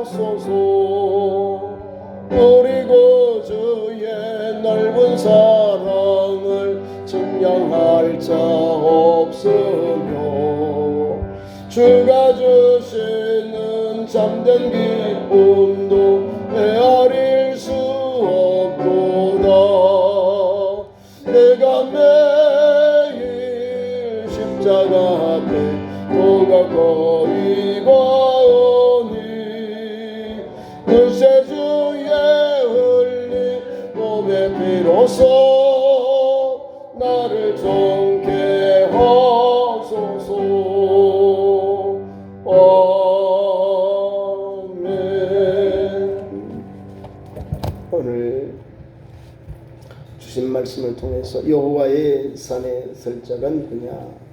소서. 그리고 주의 넓은 사랑을 증명할 자 없으며 주가 주시는 참된 기쁨도 헤아릴 수 없도다. 내가 매일 십자가 앞에 더 가까이 가오니 그새 주의 흘린 몸의 피로써 나를 정케 하소서. 아멘. 오늘 주신 말씀을 통해서 여호와의 산에 설 자가 누구냐?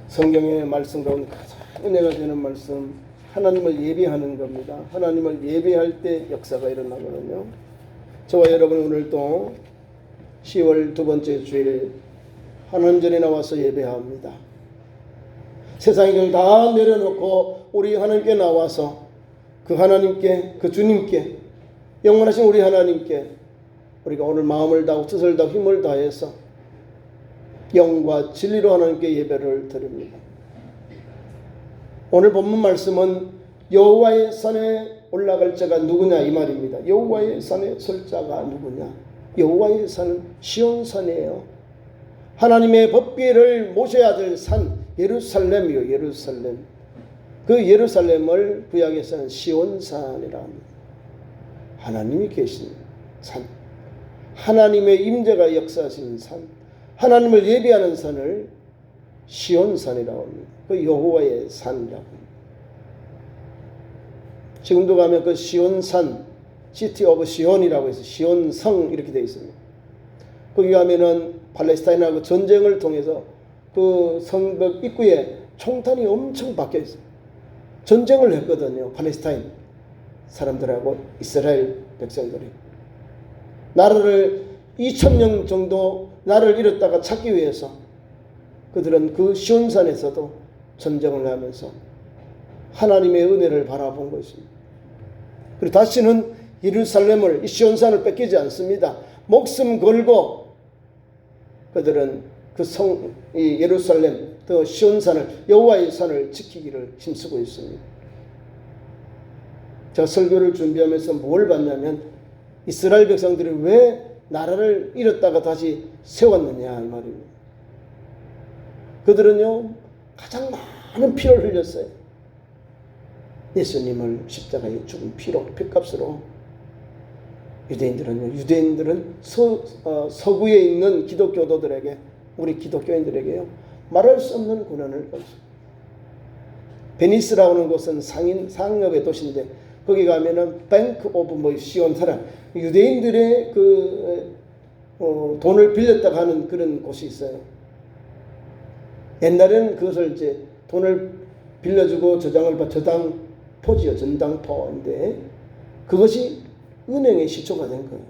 성경의 말씀 가운데 가장 은혜가 되는 말씀, 하나님을 예배하는 겁니다. 하나님을 예배할 때 역사가 일어나거든요. 저와 여러분 오늘 또 10월 두 번째 주일 하나님 전에 나와서 예배합니다. 세상의 것을 다 내려놓고 우리 하나님께 나와서 그 하나님께, 그 주님께, 영원하신 우리 하나님께 우리가 오늘 마음을 다하고 뜻을 다하고 힘을 다해서 영과 진리로 하나님께 예배를 드립니다. 오늘 본문 말씀은 여호와의 산에 올라갈 자가 누구냐 이 말입니다. 여호와의 산에 설 자가 누구냐? 여호와의 산은 시온산이에요. 하나님의 법궤를 모셔야 될 산 예루살렘이요. 예루살렘. 그 예루살렘을 구약에서는 시온산이라 합니다. 하나님이 계신 산, 하나님의 임재가 역사하시는 산, 하나님을 예배하는 산을 시온산이라고 합니다. 그 여호와의 산이라고 합니다. 지금도 가면 그 시온산, 시티 오브 시온이라고 해서 시온성 이렇게 되어 있습니다. 거기 가면은 팔레스타인하고 전쟁을 통해서 그 성벽 입구에 총탄이 엄청 박혀 있어요. 전쟁을 했거든요. 팔레스타인 사람들하고 이스라엘 백성들이. 나라를 2000년 정도 나라를 잃었다가 찾기 위해서 그들은 그 시온산에서도 전쟁을 하면서 하나님의 은혜를 바라본 것입니다. 그리고 다시는 예루살렘을, 이 시온산을 뺏기지 않습니다. 목숨 걸고 그들은 그 이 예루살렘, 또 시온산을, 여호와의 산을 지키기를 힘쓰고 있습니다. 제가 설교를 준비하면서 뭘 봤냐면 이스라엘 백성들이 왜 나라를 잃었다가 다시 세웠느냐 이 말입니다. 그들은요 가장 많은 피를 흘렸어요. 예수님을 십자가에 죽은 피로, 피값으로. 유대인들은 서구에 있는 기독교도들에게, 우리 기독교인들에게요 말할 수 없는 고난을 받습니다. 베니스라고 하는 곳은 상업의 도시인데 거기 가면은 뱅크 오브 시온사랑 유대인들의 돈을 빌렸다가 하는 그런 곳이 있어요. 옛날에는 그것을 이제 돈을 빌려주고 저당 포지요. 전당포인데 그것이 은행의 시초가 된 거예요.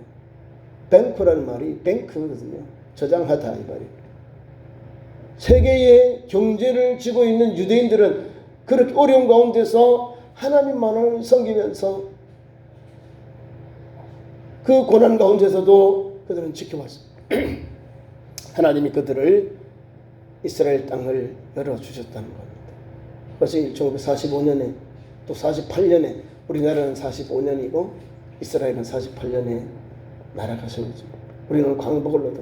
뱅크라는 말이 뱅크거든요. 저장하다 이 말이에요. 세계의 경제를 쥐고 있는 유대인들은 그렇게 어려운 가운데서 하나님만을 섬기면서 그 고난 가운데서도 그들은 지켜왔습니다. 하나님이 그들을 이스라엘 땅을 열어주셨다는 겁니다. 그것이 1945년에 또 48년에, 우리나라는 45년이고 이스라엘은 48년에 날아가신 거죠. 우리는 광복을 얻어.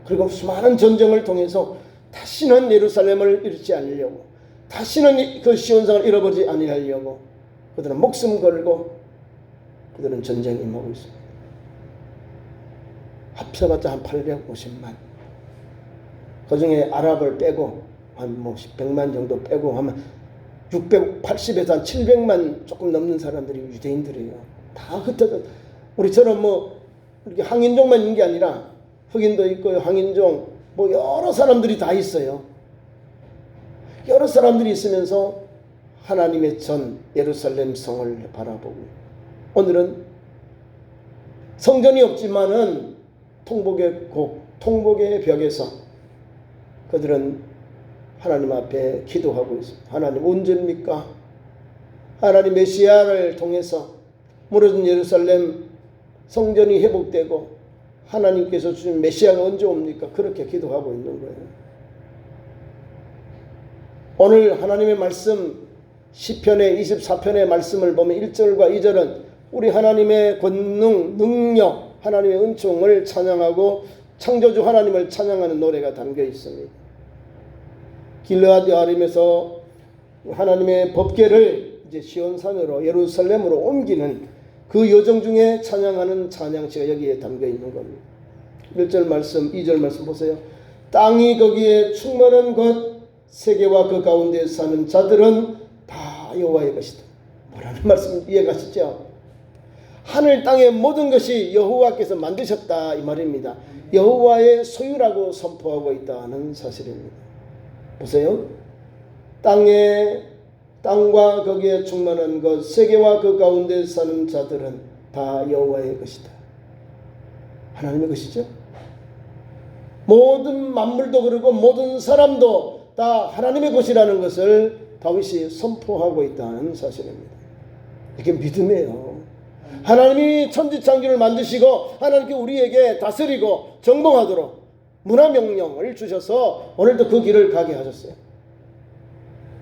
그리고 수많은 전쟁을 통해서 다시는 예루살렘을 잃지 않으려고, 다시는 그 시온산을 잃어버리지 아니하려고 그들은 목숨 걸고 그들은 전쟁에 임하고 있습니다. 합쳐봤자 한 850만. 그 중에 아랍을 빼고 한 100만 정도 빼고 하면 680에서 한 700만 조금 넘는 사람들이 유대인들이에요. 다 흩어져. 우리처럼 이렇게 항인종만 있는 게 아니라 흑인도 있고요, 항인종, 여러 사람들이 다 있어요. 여러 사람들이 있으면서 하나님의 전 예루살렘 성을 바라보고, 오늘은 성전이 없지만은 통곡의 벽에서 그들은 하나님 앞에 기도하고 있습니다. 하나님 언제입니까? 하나님 메시아를 통해서 무너진 예루살렘 성전이 회복되고 하나님께서 주신 메시아가 언제 옵니까? 그렇게 기도하고 있는 거예요. 오늘 하나님의 말씀 시편의 24편의 말씀을 보면 1절과 2절은 우리 하나님의 권능, 능력, 하나님의 은총을 찬양하고 창조주 하나님을 찬양하는 노래가 담겨 있습니다. 길르앗 여아림에서 하나님의 법궤를 이제 시온산으로 예루살렘으로 옮기는 그 여정 중에 찬양하는 찬양시가 여기에 담겨 있는 겁니다. 1절 말씀, 2절 말씀 보세요. 땅이 거기에 충만한 것, 세계와 그 가운데 사는 자들은 다 여호와의 것이다. 뭐라는 말씀 이해가시죠? 하늘 땅의 모든 것이 여호와께서 만드셨다 이 말입니다. 여호와의 소유라고 선포하고 있다는 사실입니다. 보세요. 땅과 거기에 충만한 것, 세계와 그 가운데 사는 자들은 다 여호와의 것이다. 하나님의 것이죠. 모든 만물도 그러고 모든 사람도 다 하나님의 것이라는 것을 다윗이 선포하고 있다는 사실입니다. 이게 믿음이에요. 하나님이 천지창조를 만드시고 하나님께 우리에게 다스리고 정복하도록 문화명령을 주셔서 오늘도 그 길을 가게 하셨어요.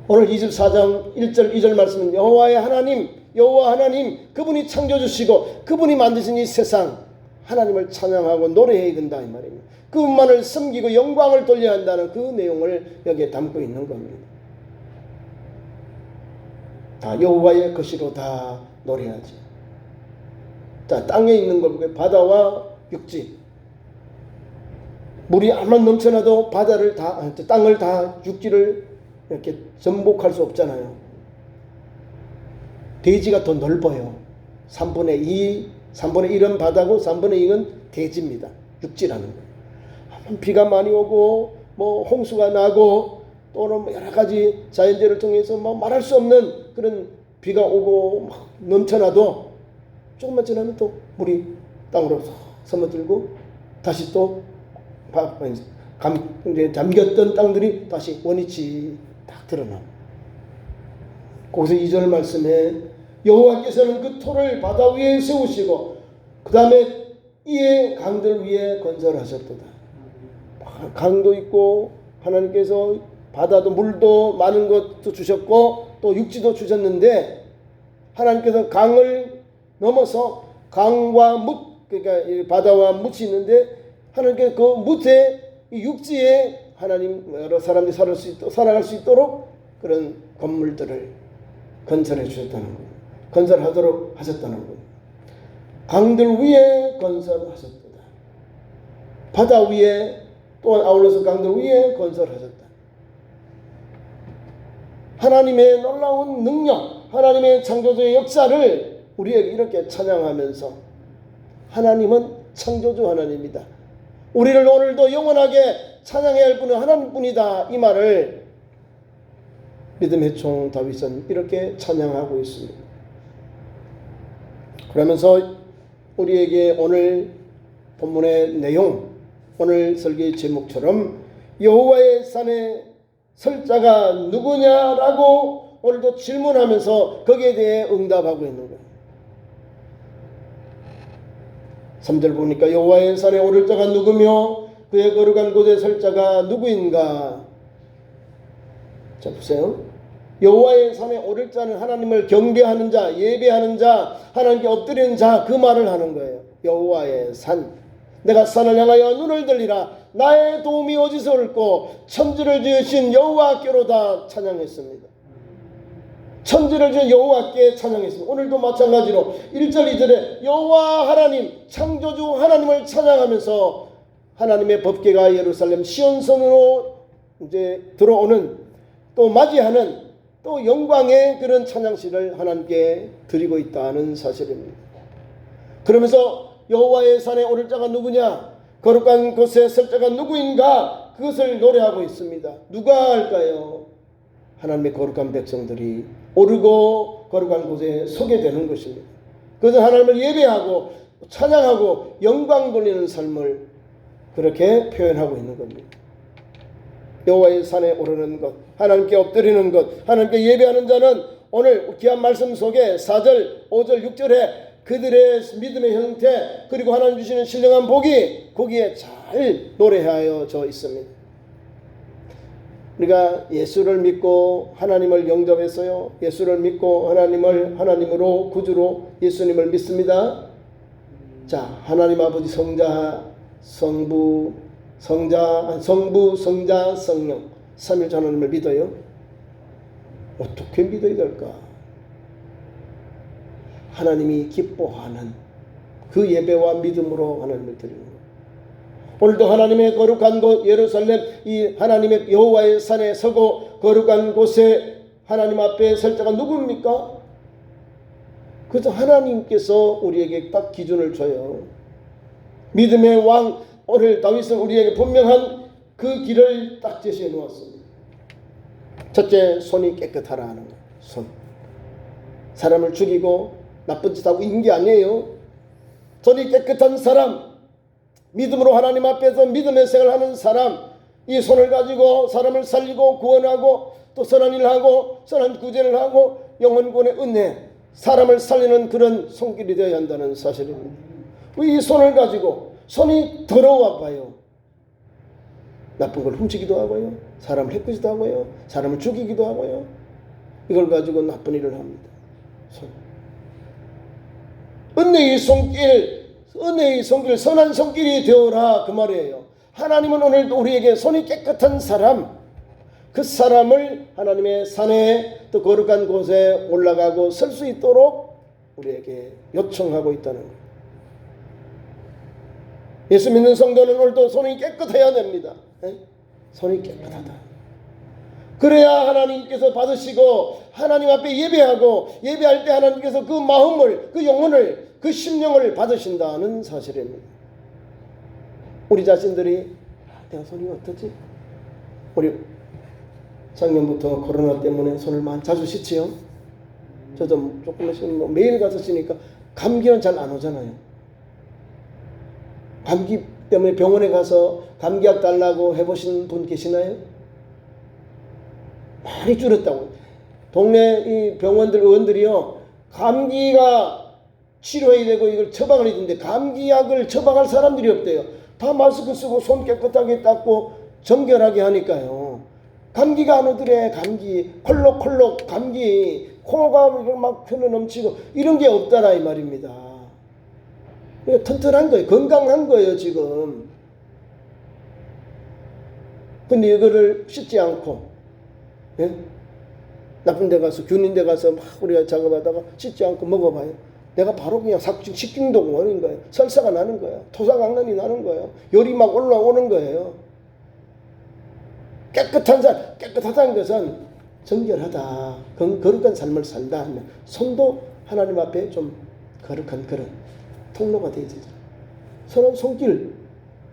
오늘 24장 1절 2절 말씀은 여호와 하나님 그분이 창조주시고 그분이 만드신 이 세상 하나님을 찬양하고 노래해야 된다 이 말입니다. 그분만을 섬기고 영광을 돌려야 한다는 그 내용을 여기에 담고 있는 겁니다. 다 여호와의 것이로 다 노래하죠. 자, 땅에 있는 것, 바다와 육지. 물이 아무리 넘쳐나도 땅을 다 육지를 이렇게 전복할 수 없잖아요. 대지가 더 넓어요. 3분의 1은 바다고 3분의 2는 대지입니다. 육지라는 거예요. 비가 많이 오고 뭐 홍수가 나고 또는 여러 가지 자연재해를 통해서 뭐 말할 수 없는 그런 비가 오고 막 넘쳐나도 조금만 지나면 또 물이 땅으로 스며들고 다시 또 잠겼던 땅들이 다시 원위치 딱 드러나. 거기서 2절 말씀에 여호와께서는 그 토를 바다 위에 세우시고 그 다음에 이에 강들 위에 건설하셨도다. 강도 있고 하나님께서 바다도 물도 많은 것도 주셨고 또 육지도 주셨는데 하나님께서 강을 넘어서 강과 그러니까 바다와 뭇이 있는데 하나님께서 그 뭇에 이 육지에 하나님 여러 사람들이 살아갈 수 있도록 그런 건물들을 건설해 주셨다는 거예요. 건설하도록 하셨다는 거예요. 강들 위에 건설하셨다. 바다 위에 또 아울러서 강들 위에 건설하셨다. 하나님의 놀라운 능력, 하나님의 창조주의 역사를 우리에게 이렇게 찬양하면서 하나님은 창조주 하나님이다. 우리를 오늘도 영원하게 찬양해야 할 분은 하나님뿐이다. 이 말을 믿음의 총 다윗은 이렇게 찬양하고 있습니다. 그러면서 우리에게 오늘 본문의 내용, 오늘 설교의 제목처럼 여호와의 산에 설 자가 누구냐라고 오늘도 질문하면서 거기에 대해 응답하고 있는 거예요. 3절 보니까 여호와의 산에 오를 자가 누구며 그의 거룩한 곳에 설 자가 누구인가. 자 보세요. 여호와의 산에 오를 자는 하나님을 경배하는 자, 예배하는 자, 하나님께 엎드리는 자, 그 말을 하는 거예요. 여호와의 산. 내가 산을 향하여 눈을 들리라. 나의 도움이 어디서 올고 천지를 지으신 여호와께로다 찬양했습니다. 천지를 지은 여호와께 찬양했습니다. 오늘도 마찬가지로 1절 2절에 여호와 하나님 창조주 하나님을 찬양하면서 하나님의 법궤가 예루살렘 시온성으로 이제 들어오는 또 맞이하는 또 영광의 그런 찬양시를 하나님께 드리고 있다는 사실입니다. 그러면서 여호와의 산에 오를 자가 누구냐, 거룩한 곳에 설 자가 누구인가, 그것을 노래하고 있습니다. 누가 할까요? 하나님의 거룩한 백성들이 오르고 거룩한 곳에 서게 되는 것입니다. 그것은 하나님을 예배하고 찬양하고 영광 돌리는 삶을 그렇게 표현하고 있는 겁니다. 여호와의 산에 오르는 것, 하나님께 엎드리는 것, 하나님께 예배하는 자는 오늘 귀한 말씀 속에 4절, 5절, 6절에 그들의 믿음의 형태 그리고 하나님 주시는 신령한 복이 거기에 잘 노래하여져 있습니다. 우리가 예수를 믿고 하나님을 영접했어요. 예수를 믿고 하나님을 하나님으로 구주로 예수님을 믿습니다. 자, 하나님 아버지 성부, 성자, 성령 삼위일체 하나님을 믿어요. 어떻게 믿어야 될까? 하나님이 기뻐하는 그 예배와 믿음으로 하나님을 드리는 것. 오늘도 하나님의 거룩한 곳 예루살렘 이 하나님의 여호와의 산에 서고 거룩한 곳에 하나님 앞에 설 자가 누굽니까? 그래서 하나님께서 우리에게 딱 기준을 줘요. 믿음의 왕 오늘 다윗은 우리에게 분명한 그 길을 딱 제시해 놓았습니다. 첫째, 손이 깨끗하라 하는 거예요. 손. 사람을 죽이고 나쁜 짓 하고 이긴 게 아니에요. 손이 깨끗한 사람, 믿음으로 하나님 앞에서 믿음의 생활을 하는 사람, 이 손을 가지고 사람을 살리고 구원하고 또 선한 일을 하고 선한 구제를 하고 영혼권의 은혜, 사람을 살리는 그런 손길이 되어야 한다는 사실입니다. 이 손을 가지고 손이 더러워 봐요. 나쁜 걸 훔치기도 하고요. 사람을 해코지도 하고요. 사람을 죽이기도 하고요. 이걸 가지고 나쁜 일을 합니다. 손. 은혜의 손길, 선한 손길이 되어라 그 말이에요. 하나님은 오늘도 우리에게 손이 깨끗한 사람, 그 사람을 하나님의 산에 또 거룩한 곳에 올라가고 설 수 있도록 우리에게 요청하고 있다는 거예요. 예수 믿는 성도는 오늘도 손이 깨끗해야 됩니다. 손이 깨끗하다. 그래야 하나님께서 받으시고 하나님 앞에 예배하고 예배할 때 하나님께서 그 마음을, 그 영혼을, 그 심령을 받으신다는 사실입니다. 우리 자신들이 내가 손이 어떠지? 우리 작년부터 코로나 때문에 손을 자주 씻지요. 저도 조금씩 매일 가서 씻으니까 감기는 잘 안 오잖아요. 감기 때문에 병원에 가서 감기약 달라고 해보신 분 계시나요? 많이 줄었다고. 동네 이 병원들 의원들이요, 감기가 치료해야 되고 이걸 처방을 해야 되는데 감기약을 처방할 사람들이 없대요. 다 마스크 쓰고 손 깨끗하게 닦고 정결하게 하니까요. 감기가 안 오더래. 감기 콜록콜록 감기 코가 막 흘러 넘치고 이런 게 없다라 이 말입니다. 튼튼한 거예요. 건강한 거예요 지금. 근데 이거를 씻지 않고, 예? 나쁜 데 가서 균인 데 가서 막 우리가 작업하다가 씻지 않고 먹어봐요. 내가 바로 그냥 식중독 오는 거예요. 설사가 나는 거예요. 토사강난이 나는 거예요. 열이 막 올라오는 거예요. 깨끗하다는 것은 정결하다, 거룩한 삶을 산다 하면 손도 하나님 앞에 좀 거룩한 그런 통로가 되어야죠. 서로 손길,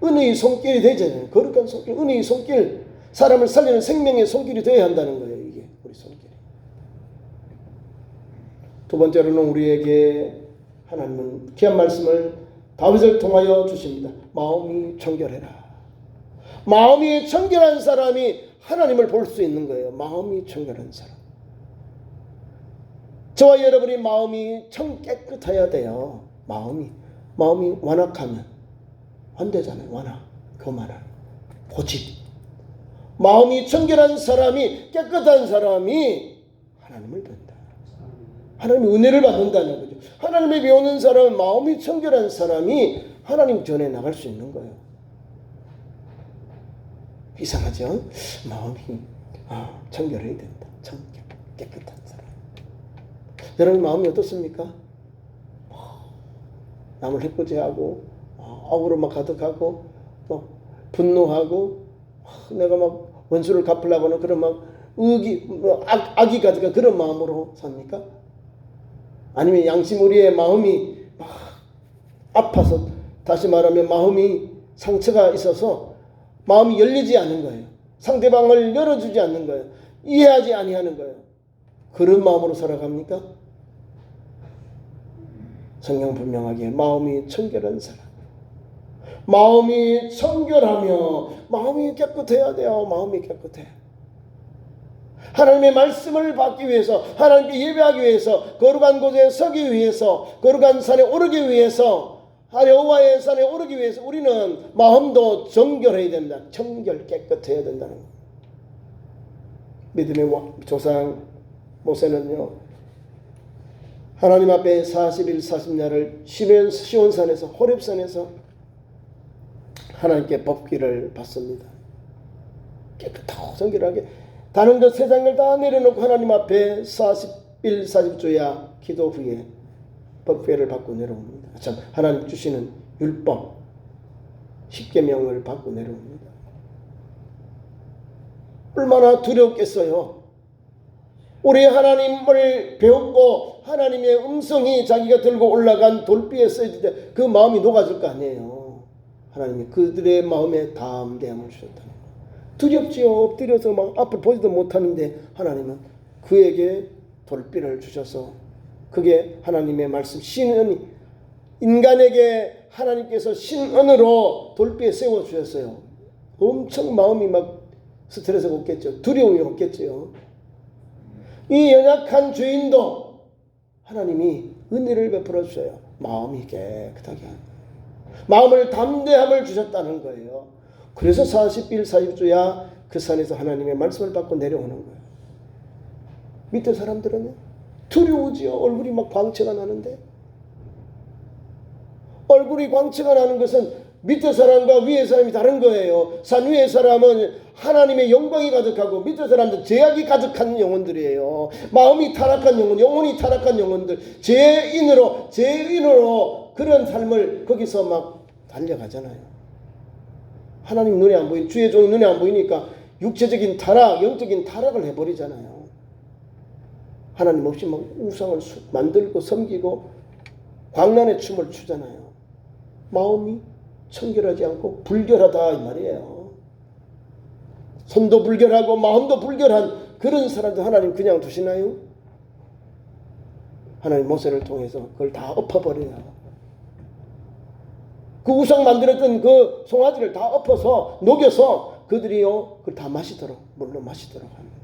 은혜의 손길이 되잖아요. 거룩한 손길, 은혜의 손길, 사람을 살리는 생명의 손길이 되어야 한다는 거예요. 이게 우리 손길이. 두 번째로는 우리에게 하나님은 귀한 말씀을 다윗을 통하여 주십니다. 마음이 청결해라. 마음이 청결한 사람이 하나님을 볼 수 있는 거예요. 마음이 청결한 사람. 저와 여러분이 마음이 깨끗해야 돼요. 마음이 완악하면 안 되잖아요. 완악, 거만한 고집. 마음이 청결한 사람이, 깨끗한 사람이 하나님을 본다. 하나님의 은혜를 받는다는 거죠. 하나님의 배우는 사람은, 마음이 청결한 사람이 하나님 전에 나갈 수 있는 거예요. 이상하죠? 마음이 청결해야 된다. 깨끗한 사람. 여러분 마음이 어떻습니까? 남을 해코지하고 억울함만 가득하고 분노하고 내가 막 원수를 갚으려고 하는 그런 막 악이 가득한 그런 마음으로 삽니까? 아니면 양심 우리의 마음이 막 아파서, 다시 말하면 마음이 상처가 있어서 마음이 열리지 않는 거예요. 상대방을 열어주지 않는 거예요. 이해하지 아니하는 거예요. 그런 마음으로 살아갑니까? 성경 분명하게 마음이 청결한 사람, 마음이 청결하며 마음이 깨끗해야 돼요. 마음이 깨끗해. 하나님의 말씀을 받기 위해서, 하나님께 예배하기 위해서, 거룩한 곳에 서기 위해서, 거룩한 산에 오르기 위해서, 여호와의 산에 오르기 위해서 우리는 마음도 정결해야 된다. 정결 깨끗해야 된다는 것. 믿음의 조상 모세는요, 하나님 앞에 40일 40야를 시온산에서, 호렙산에서 하나님께 법궤를 받습니다. 깨끗하고 정결하게 다른 것 세상을 다 내려놓고 하나님 앞에 40일 40조야 기도 후에 법궤를 받고 내려옵니다. 참, 하나님 주시는 율법 10계명을 받고 내려옵니다. 얼마나 두렵겠어요. 우리 하나님을 배웠고 하나님의 음성이 자기가 들고 올라간 돌비에 써질 때 그 마음이 녹아질 거 아니에요. 하나님이 그들의 마음에 담대함을 주셨다는 거예요. 두렵지요. 엎드려서 막 앞을 보지도 못하는데 하나님은 그에게 돌비를 주셔서, 그게 하나님의 말씀 신언이, 인간에게 하나님께서 신언으로 돌비에 세워주셨어요. 엄청 마음이 막 스트레스가 없겠죠. 두려움이 없겠죠. 이 연약한 죄인도 하나님이 은혜를 베풀어 주셔요. 마음이 깨끗하게 하는, 마음을 담대함을 주셨다는 거예요. 그래서 40일 40조야 그 산에서 하나님의 말씀을 받고 내려오는 거예요. 밑에 사람들은 두려우지요. 얼굴이 막 광채가 나는데, 얼굴이 광채가 나는 것은 밑에 사람과 위에 사람이 다른 거예요. 산 위의 사람은 하나님의 영광이 가득하고, 밑에 사람들은 죄악이 가득한 영혼들이에요. 마음이 타락한 영혼, 영혼이 타락한 영혼들, 죄인으로 그런 삶을 거기서 막 달려가잖아요. 하나님 눈에 안 보이니, 주의 종이 눈에 안 보이니까 육체적인 타락, 영적인 타락을 해버리잖아요. 하나님 없이 막 우상을 만들고 섬기고 광란의 춤을 추잖아요. 마음이 청결하지 않고 불결하다 이 말이에요. 손도 불결하고 마음도 불결한 그런 사람들 하나님 그냥 두시나요? 하나님 모세를 통해서 그걸 다 엎어버려요. 그 우상 만들었던 그 송아지를 다 엎어서 녹여서 그들이요 그걸 다 마시도록, 물로 마시도록 합니다.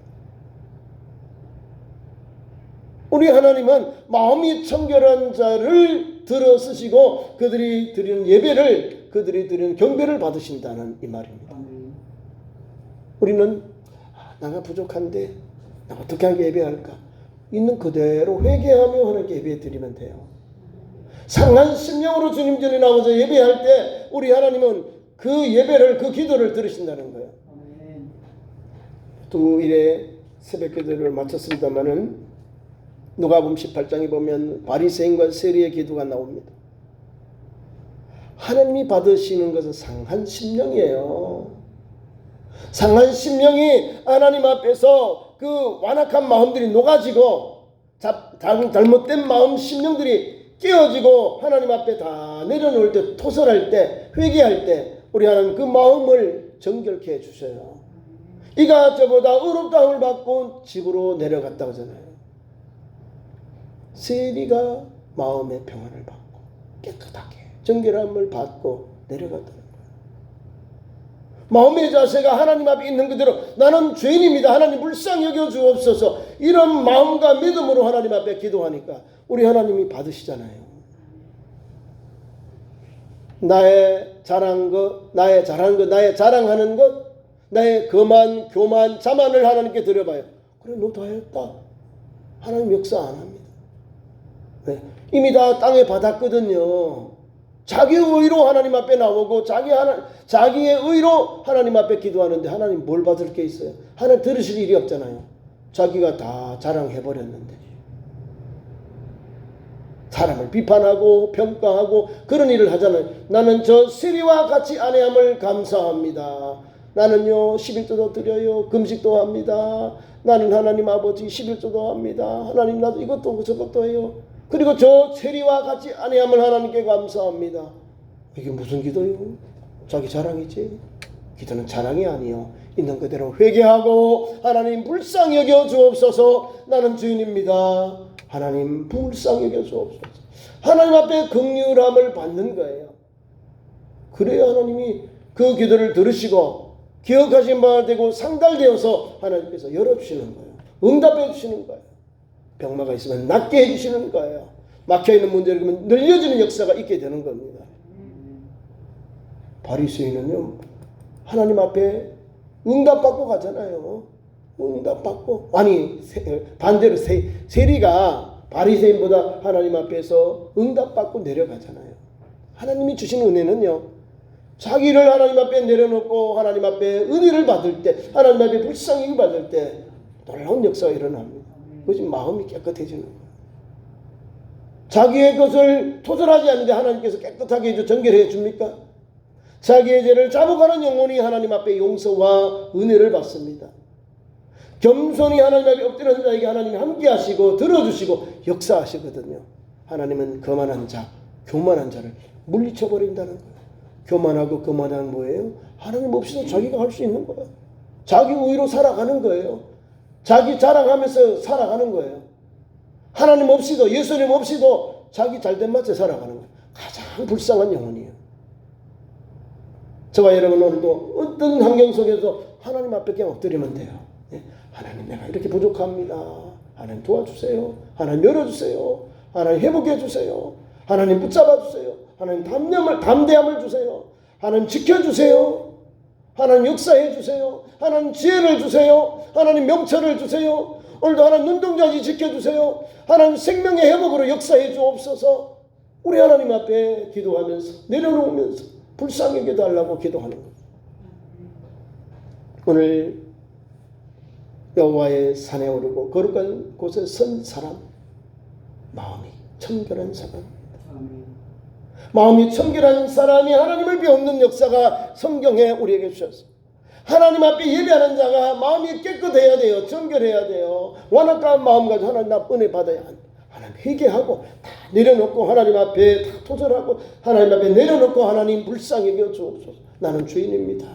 우리 하나님은 마음이 청결한 자를 들어쓰시고 그들이 드리는 예배를, 그들이 드리는 경배를 받으신다는 이 말입니다. 우리는 내가 부족한데 나 어떻게 하게 예배할까? 있는 그대로 회개하며 하나님께 예배 드리면 돼요. 상한 심령으로 주님 전에 나와서 예배할 때 우리 하나님은 그 예배를, 그 기도를 들으신다는 거예요. 주일에 새벽 기도를 마쳤습니다마는 누가복음 18장에 보면 바리새인과 세리의 기도가 나옵니다. 하나님이 받으시는 것은 상한 심령이에요. 상한 심령이 하나님 앞에서 그 완악한 마음들이 녹아지고 잘못된 마음 심령들이 깨어지고 하나님 앞에 다 내려놓을 때, 토설할 때, 회개할 때 우리 하나님 그 마음을 정결케 해주셔요. 이가 저보다 의롭다함을 받고 집으로 내려갔다고 하잖아요. 세리가 마음의 평안을 받고 깨끗하게 정결함을 받고 내려갔다는 거예요. 마음의 자세가 하나님 앞에 있는 그대로 나는 죄인입니다. 하나님 불쌍히 여겨 주옵소서. 이런 마음과 믿음으로 하나님 앞에 기도하니까 우리 하나님이 받으시잖아요. 나의 잘한 것, 나의 자랑하는 것, 나의 거만, 교만, 자만을 하나님께 드려봐요. 그래, 너 다 했다. 하나님 역사 안 합니다. 네. 이미 다 땅에 받았거든요. 자기의 의로 하나님 앞에 나오고 자기의 의로 하나님 앞에 기도하는데 하나님 뭘 받을 게 있어요? 하나님 들으실 일이 없잖아요. 자기가 다 자랑해버렸는데. 사람을 비판하고 평가하고 그런 일을 하잖아요. 나는 저 세리와 같이 아내함을 감사합니다. 나는요 11조도 드려요. 금식도 합니다. 나는 하나님 아버지 11조도 합니다. 하나님 나도 이것도 저것도 해요. 그리고 저 세리와 같이 아내함을 하나님께 감사합니다. 이게 무슨 기도예요? 자기 자랑이지. 기도는 자랑이 아니요. 있는 그대로 회개하고 하나님 불쌍히 여겨 주옵소서. 나는 주인입니다. 하나님 불쌍히 여겨 주옵소서. 하나님 앞에 긍휼함을 받는 거예요. 그래야 하나님이 그 기도를 들으시고 기억하신 바가 되고 상달되어서 하나님께서 열어주시는 거예요. 응답해 주시는 거예요. 병마가 있으면 낫게 해주시는 거예요. 막혀있는 문제를 그러면 늘려주는 역사가 있게 되는 겁니다. 바리새인은요, 하나님 앞에 응답받고 가잖아요. 응답받고. 아니, 반대로 세리가 바리새인보다 하나님 앞에서 응답받고 내려가잖아요. 하나님이 주신 은혜는요, 자기를 하나님 앞에 내려놓고 하나님 앞에 은혜를 받을 때, 하나님 앞에 불쌍히 받을 때 놀라운 역사가 일어납니다. 그것이 마음이 깨끗해지는 거예요. 자기의 것을 토설하지 않는데 하나님께서 깨끗하게 해줘 정결해 줍니까? 자기의 죄를 자복하는 영혼이 하나님 앞에 용서와 은혜를 받습니다. 겸손히 하나님 앞에 엎드려진 자에게 하나님이 함께 하시고 들어주시고 역사하시거든요. 하나님은 거만한 자, 교만한 자를 물리쳐버린다는 거예요. 교만하고 거만한 뭐예요? 하나님 없이도 자기가 할 수 있는 거예요. 자기 우위로 살아가는 거예요. 자기 자랑하면서 살아가는 거예요. 하나님 없이도, 예수님 없이도 자기 잘된 맛에 살아가는 거예요. 가장 불쌍한 영혼이에요. 저와 여러분 오늘도 어떤 환경 속에서 하나님 앞에 그냥 엎드리면 돼요. 하나님, 내가 이렇게 부족합니다. 하나님 도와주세요. 하나님 열어주세요. 하나님 회복해 주세요. 하나님 붙잡아 주세요. 하나님 담대함을 주세요. 하나님 지켜주세요. 하나님 역사해 주세요. 하나님 지혜를 주세요. 하나님 명철을 주세요. 오늘도 하나님 눈동자지 지켜주세요. 하나님 생명의 회복으로 역사해 주옵소서. 우리 하나님 앞에 기도하면서 내려놓으면서 불쌍히 기도하려고 기도하는 것. 오늘 여호와의 산에 오르고 거룩한 곳에 선 사람, 마음이 청결한 사람, 마음이 청결한 사람이 하나님을 배우는 역사가 성경에 우리에게 주셨어요. 하나님 앞에 예배하는 자가 마음이 깨끗해야 돼요. 청결해야 돼요. 완악한 마음 가지고 하나님 앞에 은혜 받아야 합니다. 하나님 회개하고 다 내려놓고 하나님 앞에 다 토설하고 하나님 앞에 내려놓고 하나님 불쌍히 여겨 주옵소서. 나는 죄인입니다.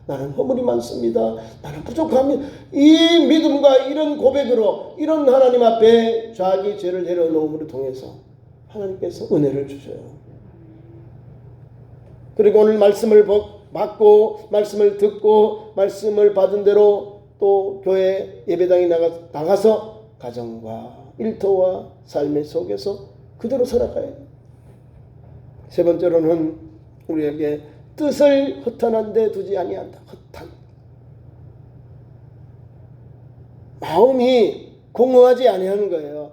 나는 허물이 많습니다. 나는 부족합니다. 이 믿음과 이런 고백으로 이런 하나님 앞에 자기 죄를 내려놓음으로 통해서 하나님께서 은혜를 주셔요. 그리고 오늘 말씀을 받고 말씀을 듣고 말씀을 받은 대로 또 교회 예배당에 나가서 가정과 일터와 삶의 속에서 그대로 살아가야 해요. 세 번째로는 우리에게 뜻을 허탄한 데 두지 아니한다. 허탄. 마음이 공허하지 아니하는 거예요.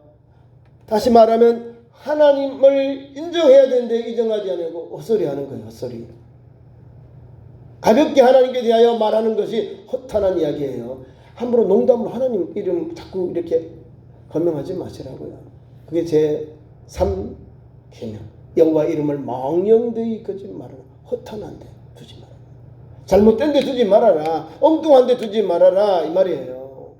다시 말하면 하나님을 인정해야 되는데 인정하지 않고 헛소리하는 거예요. 헛소리. 가볍게 하나님께 대하여 말하는 것이 허탄한 이야기예요. 함부로 농담으로 하나님 이름 자꾸 이렇게 거명하지 마시라고요. 그게 제 3계명. 여호와 이름을 망령되이 거지 말아라. 허탄한 데 두지 말아라. 잘못된 데 두지 말아라. 엉뚱한 데 두지 말아라. 이 말이에요.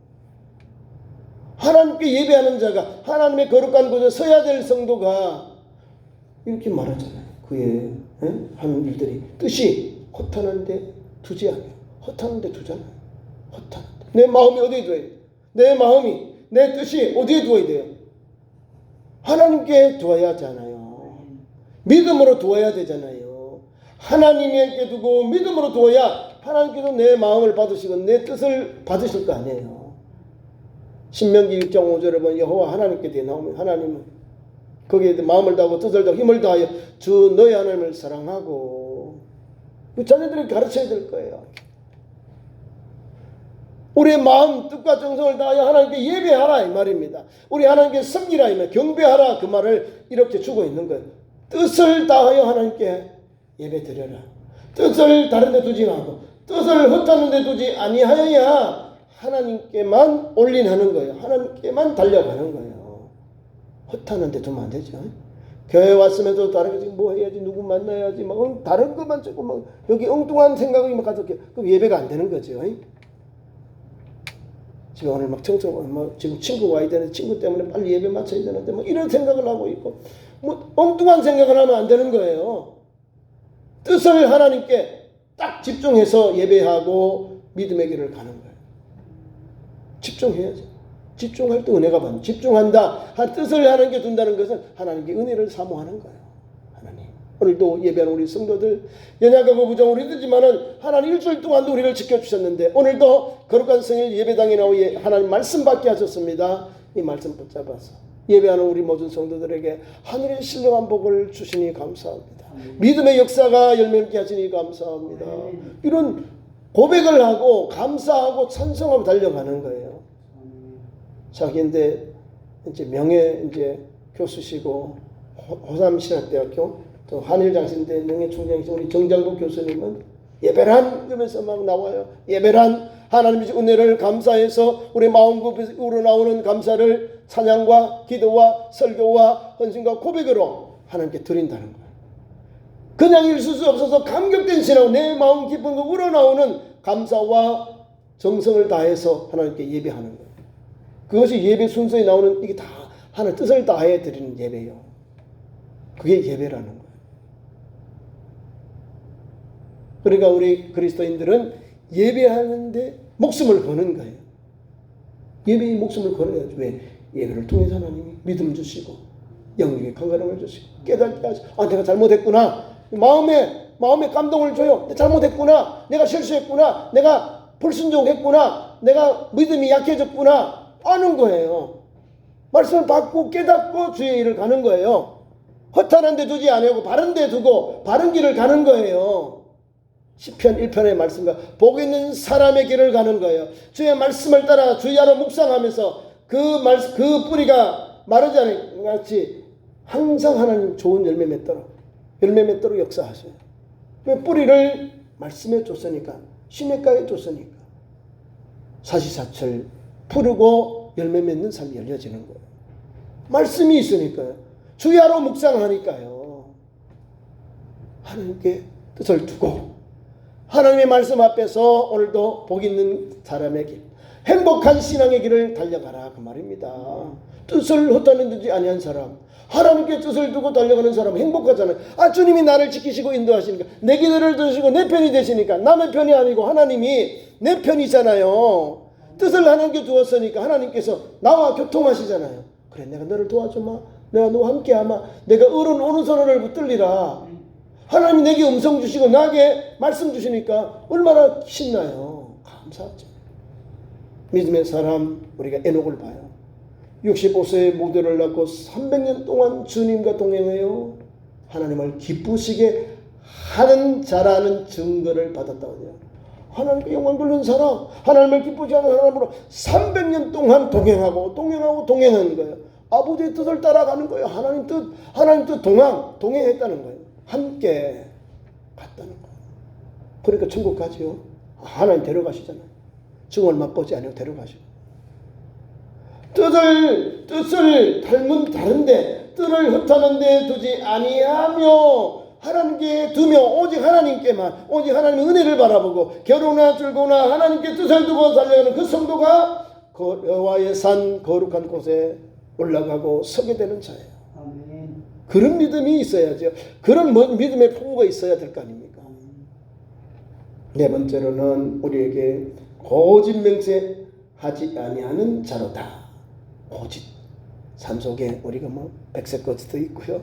하나님께 예배하는 자가 하나님의 거룩한 곳에 서야 될 성도가 이렇게 말하잖아요. 그의 하는 일들이 뜻이 허탄한 데 두지 않아요. 허탄한 데 두잖아요. 허탄한 데. 내 마음이 어디에 두어야 돼요? 내 마음이, 내 뜻이 어디에 두어야 돼요? 하나님께 두어야 하잖아요. 믿음으로 두어야 되잖아요. 하나님에게 두고 믿음으로 두어야 하나님께서 내 마음을 받으시고 내 뜻을 받으실 거 아니에요. 신명기 6장 5절에 보면 여호와 하나님께 대해 나오면 하나님은 거기에 마음을 다하고 뜻을 다하고 힘을 다하여 주 너희 하나님을 사랑하고 그 자녀들에게 가르쳐야 될 거예요. 우리의 마음 뜻과 정성을 다하여 하나님께 예배하라 이 말입니다. 우리 하나님께 섬기라 이 말, 경배하라 그 말을 이렇게 주고 있는 거예요. 뜻을 다하여 하나님께 예배 드려라. 뜻을 다른 데 두지 말고 뜻을 헛하는 데 두지 아니하여야 하나님께만 올인하는 거예요. 하나님께만 달려가는 거예요. 헛하는 데 두면 안 되죠. 교회 왔음에도 다른 거 뭐 해야지, 누구 만나야지, 막 다른 것만 자꾸 막 여기 엉뚱한 생각이 막 가득해. 그럼 예배가 안 되는 거죠. 지금 오늘 막 지금 친구가 와야 되는데 친구 때문에 빨리 예배 마쳐야 되는데 뭐 이런 생각을 하고 있고 뭐 엉뚱한 생각을 하면 안 되는 거예요. 뜻을 하나님께 딱 집중해서 예배하고 믿음의 길을 가는 거예요. 집중해야죠. 집중할 때 은혜가 받는. 집중한다. 뜻을 하나님께 둔다는 것은 하나님께 은혜를 사모하는 거예요. 하나님, 오늘도 예배하는 우리 성도들, 연약하고 부정을 힘들지만은 하나님 일주일 동안도 우리를 지켜주셨는데 오늘도 거룩한 성일 예배당에 나와 하나님 말씀 받게 하셨습니다. 이 말씀 붙잡아서 예배하는 우리 모든 성도들에게 하늘의 신령한 복을 주시니 감사합니다. 믿음의 역사가 열매맺게 하시니 감사합니다. 이런 고백을 하고 감사하고 찬송하고 달려가는 거예요. 자기인데 이제 명예 이제 교수시고 호삼신학대학교 또 한일장신대 명예총장이신 우리 정장국 교수님은 예배란 그러면서 막 나와요. 예배란 하나님의 은혜를 감사해서 우리 마음급에서 우러나오는 감사를 찬양과 기도와 설교와 헌신과 고백으로 하나님께 드린다는 거예요. 그냥 있을 수 없어서 감격된 신앙, 내 마음 깊은 거 우러나오는 감사와 정성을 다해서 하나님께 예배하는 거예요. 그것이 예배 순서에 나오는 이게 다 하나님 뜻을 다해 드리는 예배예요. 그게 예배라는 거예요. 그러니까 우리 그리스도인들은 예배하는데 목숨을 거는 거예요. 예배에 목숨을 걸어야죠. 왜? 예배를 통해서 하나님이 믿음 주시고 영육의 건강을 주시고 깨닫게 하시고 내가 잘못했구나. 마음에 감동을 줘요. 잘못했구나. 내가 실수했구나. 내가 불순종했구나. 내가 믿음이 약해졌구나. 아는 거예요. 말씀을 받고 깨닫고 주의 일을 가는 거예요. 허탄한 데 두지 아니하고 바른 데 두고 바른 길을 가는 거예요. 시편 1편의 말씀과 복 있는 사람의 길을 가는 거예요. 주의 말씀을 따라 주야로 묵상하면서 그 뿌리가 마르지 않은 같이 항상 하나님 좋은 열매 맺도록 역사하셔요. 왜? 뿌리를 말씀에 줬으니까, 시냇가에 줬으니까 사시사철 푸르고 열매 맺는 삶이 열려지는 거예요. 말씀이 있으니까요. 주야로 묵상하니까요. 하나님께 뜻을 두고 하나님의 말씀 앞에서 오늘도 복 있는 사람의 길, 행복한 신앙의 길을 달려가라 그 말입니다. 뜻을 헛다니지 아니한 사람, 하나님께 뜻을 두고 달려가는 사람은 행복하잖아요. 주님이 나를 지키시고 인도하시니까, 내 기도를 들으시고 내 편이 되시니까, 남의 편이 아니고 하나님이 내 편이잖아요. 뜻을 하나님께 두었으니까 하나님께서 나와 교통하시잖아요. 그래, 내가 너를 도와주마, 내가 너와 함께하마, 내가 어른 오른손을 붙들리라. 하나님이 내게 음성 주시고 나에게 말씀 주시니까 얼마나 신나요. 감사하죠. 믿음의 사람, 우리가 에녹을 봐요. 65세에 모델을 낳고 300년 동안 주님과 동행해요. 하나님을 기쁘시게 하는 자라는 증거를 받았다고요. 하나님께 영광 돌리는 사람, 하나님을 기쁘시게 하는 사람으로 300년 동안 동행하는 거예요. 아버지의 뜻을 따라가는 거예요. 하나님 뜻 동행했다는 거예요. 함께 갔다는 거예요. 그러니까 천국 가지요. 하나님 데려가시잖아요. 지금 얼마 뻗지 않아요. 데려가시고. 뜻을 닮은 다른데, 뜻을 흩하는 데 두지 아니하며 하나님께 두며 오직 하나님께만, 오직 하나님의 은혜를 바라보고 결혼이나 즐거우나 하나님께 뜻을 두고 달려가는 그 성도가 여호와의 산 거룩한 곳에 올라가고 서게 되는 자예요. 아멘. 그런 믿음이 있어야죠. 그런 믿음의 풍부가 있어야 될 거 아닙니까? 네 번째로는 우리에게 거짓 맹세하지 아니하는 자로다. 거짓. 삶 속에 우리가 백색 거짓도 있고요.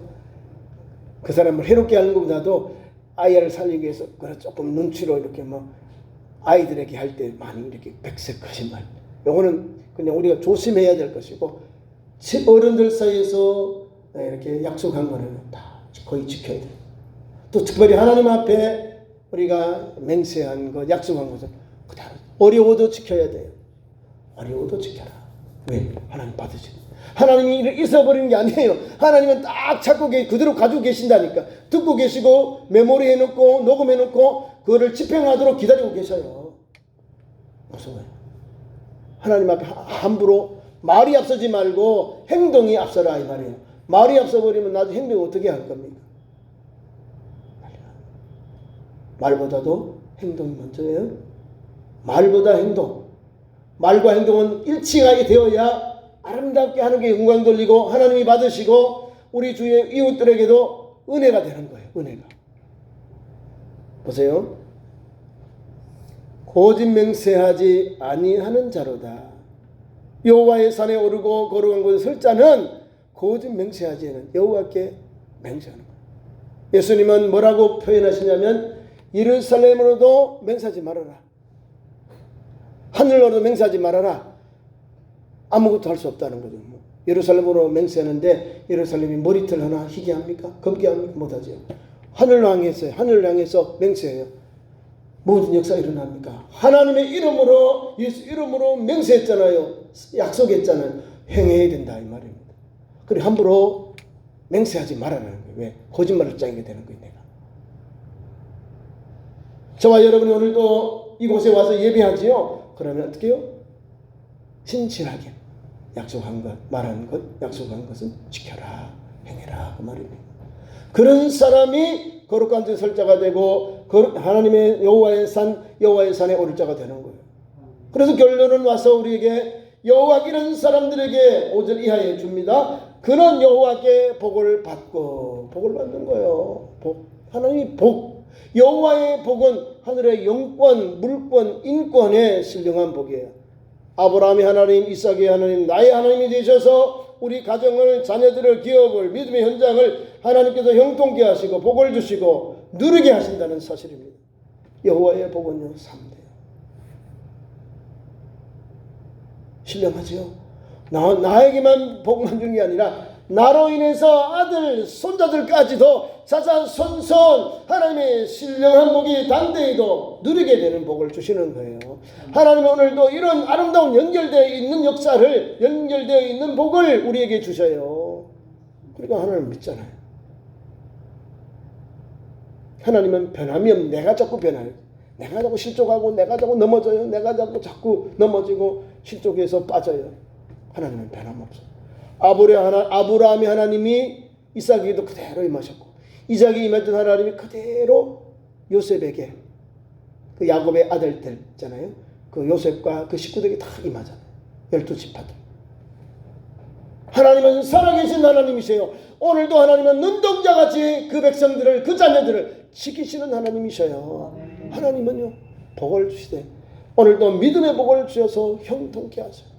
그 사람을 해롭게 하는 것보다도 아이를 살리기 위해서 조금 눈치로 이렇게 아이들에게 할 때 많이 이렇게 백색 거짓말. 요거는 그냥 우리가 조심해야 될 것이고, 어른들 사이에서 이렇게 약속한 거는 다 거의 지켜야 돼요. 또 특별히 하나님 앞에 우리가 맹세한 것, 약속한 것은 그대로 어려워도 지켜야 돼요. 어려워도 지켜라. 왜? 하나님 받으시고. 하나님이 잊어버리는 게 아니에요. 하나님은 딱 찾고 그대로 가지고 계신다니까. 듣고 계시고 메모리 해놓고 녹음해놓고 그거를 집행하도록 기다리고 계셔요. 무서워요. 하나님 앞에 함부로 말이 앞서지 말고 행동이 앞서라 이 말이에요. 말이 앞서버리면 나중에 행동을 어떻게 할 겁니까? 말보다도 행동이 먼저예요. 말보다 행동. 말과 행동은 일치하게 되어야 아름답게 하나님께 영광 돌리고 하나님이 받으시고 우리 주위의 이웃들에게도 은혜가 되는 거예요. 은혜가. 보세요. 거짓 맹세하지 아니하는 자로다. 여호와의 산에 오르고 거룩한 곳에 설 자는 거짓 맹세하지 않은 여호와께 맹세하는 거예요. 예수님은 뭐라고 표현하시냐면 예루살렘으로도 맹세하지 말아라. 하늘로도 맹세하지 말아라. 아무것도 할 수 없다는 거죠. 예루살렘으로 맹세하는데 예루살렘이 머리털 하나 희게 합니까? 검게 합니까? 못하죠. 하늘을 향해서요. 하늘을 향해서 맹세해요. 모든 역사가 일어납니까? 하나님의 이름으로, 예수 이름으로 맹세했잖아요. 약속했잖아요. 행해야 된다 이 말입니다. 그래 함부로 맹세하지 말라는 거예요. 왜? 거짓말을 짜게 되는 거예요. 내가. 저와 여러분이 오늘도 이곳에 와서 예배하지요. 그러면 어떻게 해요? 신실하게 약속한 것, 말한 것, 약속한 것은 지켜라, 행해라 그 말입니다. 그런 사람이 거룩한 데 설 자가 되고 하나님의 여호와의 산에 오를 자가 되는 거예요. 그래서 결론은 와서 우리에게 여호와께는 사람들에게 5절 이하에 줍니다. 그는 여호와께 복을 받고 복을 받는 거예요. 복. 하나님이 복. 여호와의 복은 하늘의 영권, 물권, 인권에 신령한 복이에요. 아브라함의 하나님, 이삭의 하나님, 나의 하나님이 되셔서 우리 가정을, 자녀들을, 기업을, 믿음의 현장을 하나님께서 형통케 하시고 복을 주시고 누리게 하신다는 사실입니다. 여호와의 복은요 3대요. 신령하지요? 나에게만 복만 주는 게 아니라 나로 인해서 아들, 손자들까지도 자자손손 하나님의 신령한 복이 당대에도 누리게 되는 복을 주시는 거예요. 하나님은 오늘도 이런 아름다운 연결되어 있는 역사를, 연결되어 있는 복을 우리에게 주셔요. 그러니까 하나님을 믿잖아요. 하나님은 변함이 없는, 내가 자꾸 변해요. 내가 자꾸 실족하고 내가 자꾸 넘어져요. 내가 자꾸 넘어지고 실족해서 빠져요. 하나님은 변함없어요. 아브라함의 하나님이 이삭에게도 그대로 임하셨고 이삭이 임했던 하나님이 그대로 요셉에게 그 야곱의 아들들 있잖아요. 그 요셉과 그 식구들에게 다 임하잖아요. 12지파들. 하나님은 살아계신 하나님이세요. 오늘도 하나님은 눈동자같이 그 백성들을, 그 자녀들을 지키시는 하나님이셔요. 하나님은요 복을 주시되 오늘도 믿음의 복을 주셔서 형통케 하세요.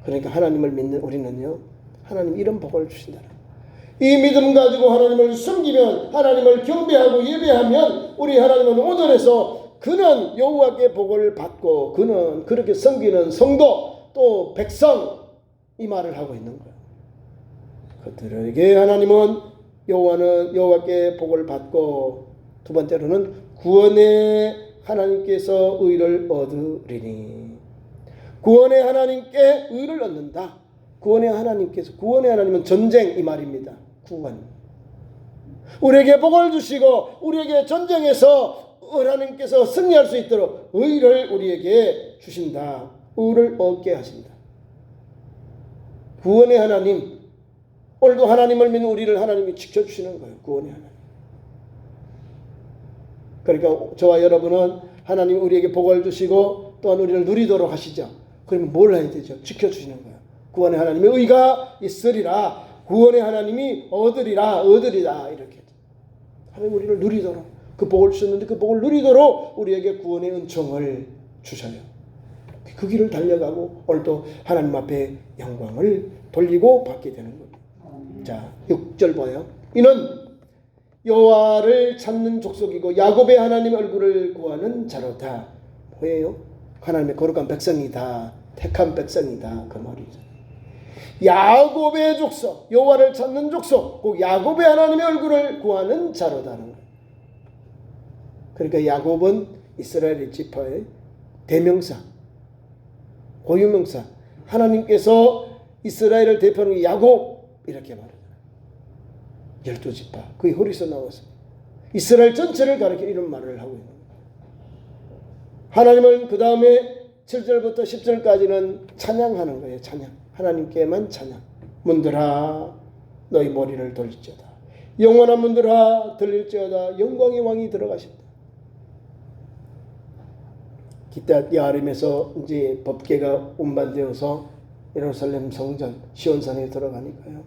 그러니까 하나님을 믿는 우리는요 하나님 이런 복을 주신다. 이 믿음 가지고 하나님을 숨기면, 하나님을 경배하고 예배하면 우리 하나님은 오전에서 그는 여호와께 복을 받고 그는 그렇게 섬기는 성도 또 백성 이 말을 하고 있는 거예요. 그들에게 하나님은 여호와께 복을 받고 두 번째로는 구원의 하나님께서 의를 얻으리니. 구원의 하나님께 의를 얻는다. 구원의 하나님은 전쟁 이 말입니다. 구원. 우리에게 복을 주시고 우리에게 전쟁에서 하나님께서 승리할 수 있도록 의를 우리에게 주신다. 의를 얻게 하신다. 구원의 하나님. 오늘도 하나님을 믿는 우리를 하나님이 지켜주시는 거예요. 구원의 하나님. 그러니까 저와 여러분은 하나님 우리에게 복을 주시고 또한 우리를 누리도록 하시죠. 그러면 뭘 해야 되죠? 지켜주시는 거예요. 구원의 하나님의 의가 있으리라. 구원의 하나님이 얻으리라 이렇게. 하나님 우리를 누리도록 그 복을 주셨는데 그 복을 누리도록 우리에게 구원의 은총을 주셔요. 그 길을 달려가고 오늘도 하나님 앞에 영광을 돌리고 받게 되는 겁니다. 자 6절 봐요. 이는 여호와를 찾는 족속이고 야곱의 하나님의 얼굴을 구하는 자로다. 뭐예요? 하나님의 거룩한 백성이다. 택한 백성이다. 그 말이죠. 야곱의 족속, 여호와를 찾는 족속, 꼭 야곱의 하나님의 얼굴을 구하는 자로다는 거예요. 그러니까 야곱은 이스라엘의 지파의 대명사, 고유명사. 하나님께서 이스라엘을 대표하는 야곱 이렇게 말해요. 12지파 그의 허리에서 나와서 이스라엘 전체를 가리켜 이런 말을 하고 있는 거예요. 하나님은 그 다음에 7절부터 10절까지는 찬양하는 거예요. 찬양. 하나님께만 찬양. 문들아 너희 머리를 돌릴지어다. 영원한 문들아 들릴지어다. 영광의 왕이 들어가신다. 기타 야림에서 이제 법궤가 운반되어서 예루살렘 성전 시온산에 들어가니까요.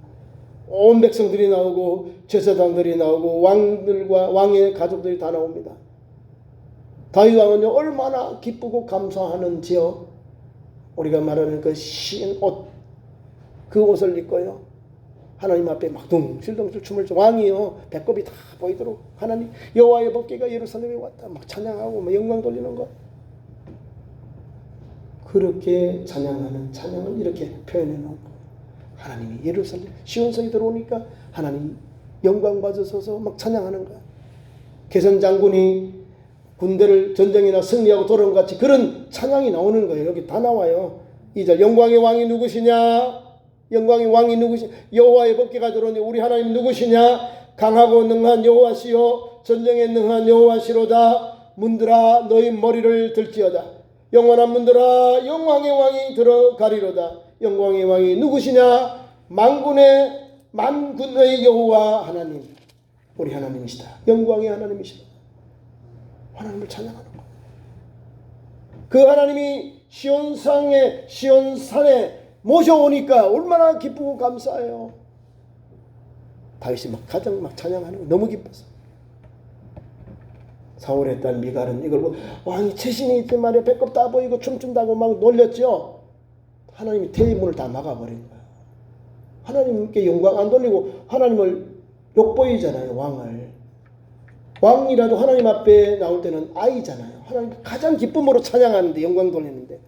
온 백성들이 나오고 제사장들이 나오고 왕들과 왕의 가족들이 다 나옵니다. 다윗 왕은요 얼마나 기쁘고 감사하는지요. 우리가 말하는 그 신 옷, 그 옷을 입고요 하나님 앞에 막 둥실둥실 춤을 춰. 왕이요 배꼽이 다 보이도록 하나님 여호와의 법궤가 예루살렘에 왔다 막 찬양하고 막 영광 돌리는 거. 그렇게 찬양하는 찬양을 이렇게 표현해 놓은 거예요. 하나님이 예루살렘 시온성에 들어오니까 하나님 영광 받으셔서 막 찬양하는 거야. 개선 장군이 군대를 전쟁이나 승리하고 돌아온 것 같이 그런 찬양이 나오는 거예요. 여기 다 나와요. 2절 영광의 왕이 누구시냐? 영광의 왕이 누구시냐? 여호와의 법궤가 들어오니 우리 하나님 누구시냐? 강하고 능한 여호와시요 전쟁에 능한 여호와시로다. 문들아 너희 머리를 들지어다. 영원한 문들아 영광의 왕이 들어가리로다. 영광의 왕이 누구시냐? 만군의 여호와 하나님 우리 하나님이시다. 영광의 하나님이시다. 하나님을 찬양하는 거예요. 그 하나님이 시온산에 모셔오니까 얼마나 기쁘고 감사해요. 다윗이 가장 찬양하는 거 너무 기뻤어. 사울의 딸 미갈은 이걸 보고 왕이 최신이 있단 말이야. 배꼽 다 보이고 춤춘다고 막 놀렸죠. 하나님이 태의문을 다 막아버린 거야. 하나님께 영광 안 돌리고 하나님을 욕보이잖아요. 왕이라도 하나님 앞에 나올 때는 아이잖아요. 하나님 가장 기쁨으로 찬양하는데 영광 돌리는데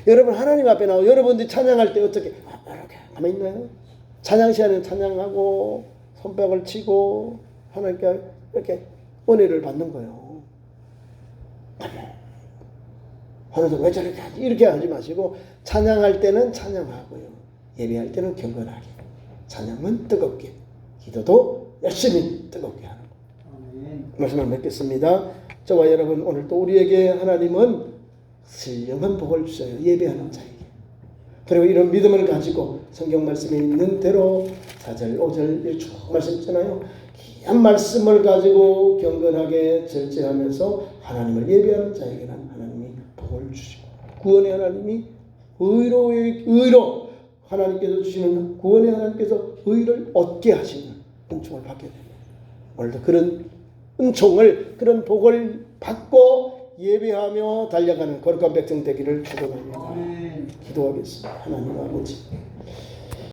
여러분 하나님 앞에 나오고 여러분들이 찬양할 때 어떻게 이렇게 가만히 있나요? 찬양 시간에는 찬양하고 손뼉을 치고 하나님께 이렇게 은혜를 받는 거예요. 하나님 왜 저렇게 하지? 이렇게 하지 마시고 찬양할 때는 찬양하고요. 예배할 때는 경건하게 찬양은 뜨겁게 기도도 열심히 뜨겁게 하는 거. 말씀을 맺겠습니다. 저와 여러분 오늘 또 우리에게 하나님은 신령한 복을 주셔요. 예배하는 자에게. 그리고 이런 믿음을 가지고 성경 말씀에 있는 대로 4절 5절 쭉 말씀 있잖아요. 귀한 말씀을 가지고 경건하게 절제하면서 하나님을 예배하는 자에게는 하나님이 복을 주시고 구원의 하나님이 의로 하나님께서 주시는 구원의 하나님께서 의를 얻게 하시는 은총을 받게 됩니다. 오늘도 그런 은총을 그런 복을 받고 예배하며 달려가는 거룩한 백성 되기를 축원합니다. 기도하겠습니다. 하나님 아버지